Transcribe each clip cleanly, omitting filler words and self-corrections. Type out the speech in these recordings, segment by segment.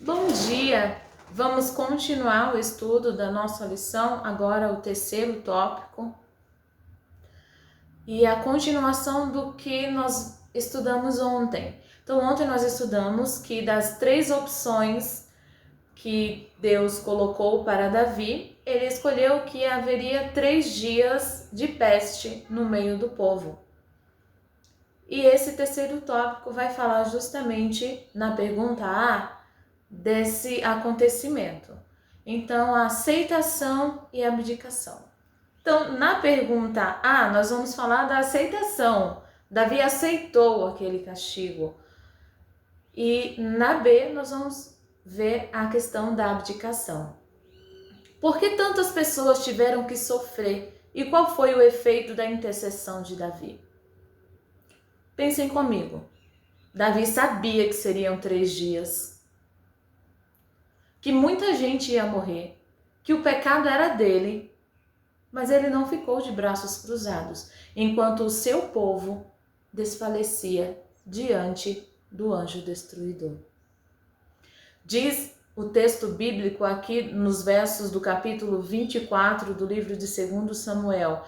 Bom dia! Vamos continuar o estudo da nossa lição, agora o terceiro tópico. E a continuação do que nós estudamos ontem. Então, ontem nós estudamos que das 3 opções que Deus colocou para Davi, ele escolheu que haveria 3 dias de peste no meio do povo. E esse terceiro tópico vai falar justamente na pergunta A desse acontecimento. Então, a aceitação e abdicação. Então, na pergunta A, nós vamos falar da aceitação. Davi aceitou aquele castigo. E na B, nós vamos ver a questão da abdicação. Por que tantas pessoas tiveram que sofrer? E qual foi o efeito da intercessão de Davi? Pensem comigo. Davi sabia que seriam 3 dias, que muita gente ia morrer, que o pecado era dele, mas ele não ficou de braços cruzados, enquanto o seu povo desfalecia diante do anjo destruidor. Diz o texto bíblico aqui nos versos do capítulo 24 do livro de 2 Samuel,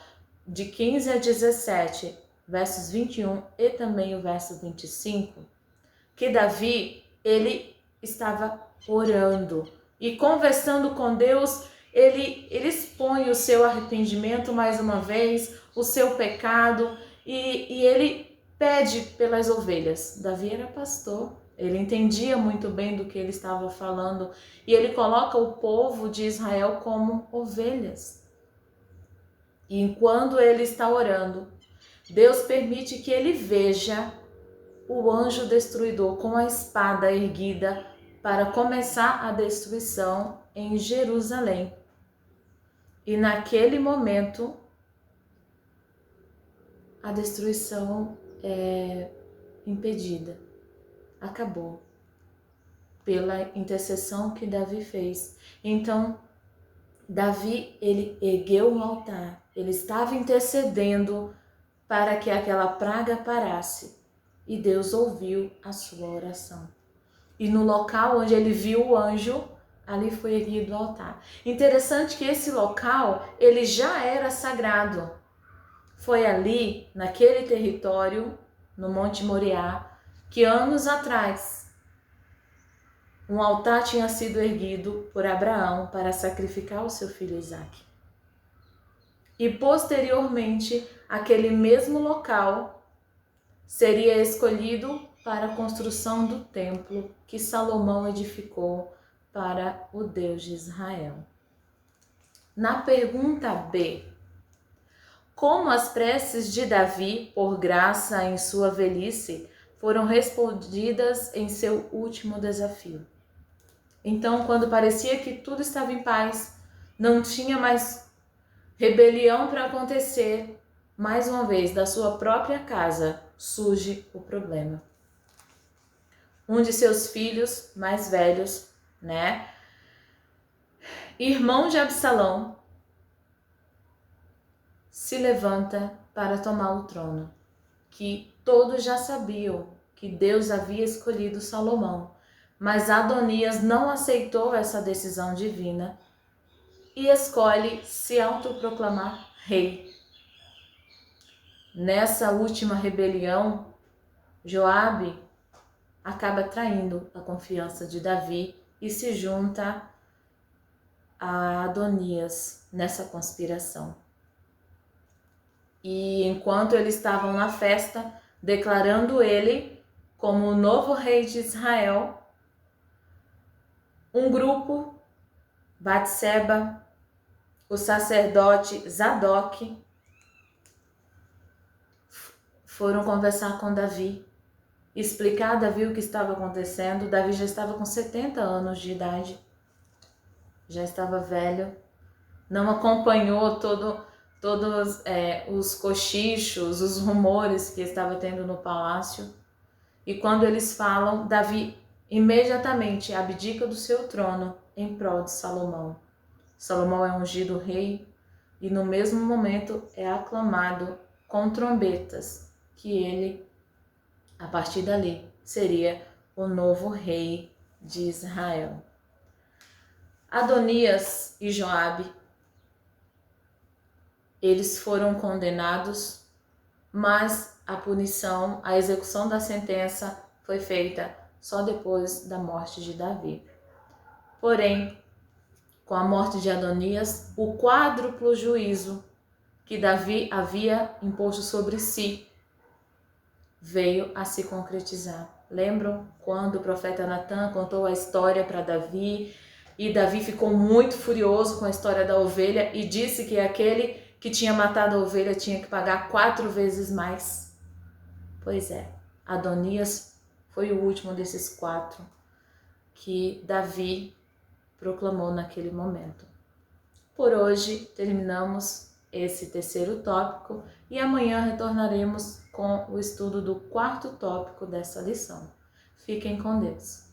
de 15 a 17, versos 21 e também o verso 25, que Davi, ele estava orando e conversando com Deus. Ele expõe o seu arrependimento mais uma vez, o seu pecado, e ele pede pelas ovelhas. Davi era pastor, ele entendia muito bem do que ele estava falando, e ele coloca o povo de Israel como ovelhas. E enquanto ele está orando, Deus permite que ele veja o anjo destruidor com a espada erguida para começar a destruição em Jerusalém. E naquele momento, a destruição é impedida, acabou, pela intercessão que Davi fez. Então, Davi, ele ergueu um altar, ele estava intercedendo para que aquela praga parasse, e Deus ouviu a sua oração. E no local onde ele viu o anjo, ali foi erguido o altar. Interessante que esse local, ele já era sagrado. Foi ali, naquele território, no Monte Moriá, que anos atrás, um altar tinha sido erguido por Abraão para sacrificar o seu filho Isaque. E posteriormente, aquele mesmo local seria escolhido para a construção do templo que Salomão edificou para o Deus de Israel. Na pergunta B, como as preces de Davi, por graça em sua velhice, foram respondidas em seu último desafio? Então, quando parecia que tudo estava em paz, não tinha mais rebelião para acontecer, mais uma vez, da sua própria casa, surge o problema. Um de seus filhos mais velhos, irmão de Absalão, se levanta para tomar o trono, que todos já sabiam que Deus havia escolhido Salomão, mas Adonias não aceitou essa decisão divina e escolhe se autoproclamar rei. Nessa última rebelião, Joabe acaba traindo a confiança de Davi e se junta a Adonias nessa conspiração. E enquanto eles estavam na festa, declarando ele como o novo rei de Israel, um grupo, Batseba, o sacerdote Zadok, foram conversar com Davi, explicar a Davi o que estava acontecendo. Davi já estava com 70 anos de idade, já estava velho, não acompanhou todos os cochichos, os rumores que estava tendo no palácio. E quando eles falam, Davi imediatamente abdica do seu trono em prol de Salomão. Salomão é ungido rei e no mesmo momento é aclamado com trombetas que ele, a partir dali, seria o novo rei de Israel. Adonias e Joabe, eles foram condenados, mas a punição, a execução da sentença foi feita só depois da morte de Davi. Porém, com a morte de Adonias, o quádruplo juízo que Davi havia imposto sobre si veio a se concretizar. Lembram quando o profeta Natan contou a história para Davi e Davi ficou muito furioso com a história da ovelha e disse que aquele que tinha matado a ovelha tinha que pagar 4 vezes mais? Pois é, Adonias foi o último desses 4 que Davi proclamou naquele momento. Por hoje terminamos esse terceiro tópico e amanhã retornaremos com o estudo do 4º tópico dessa lição. Fiquem com Deus.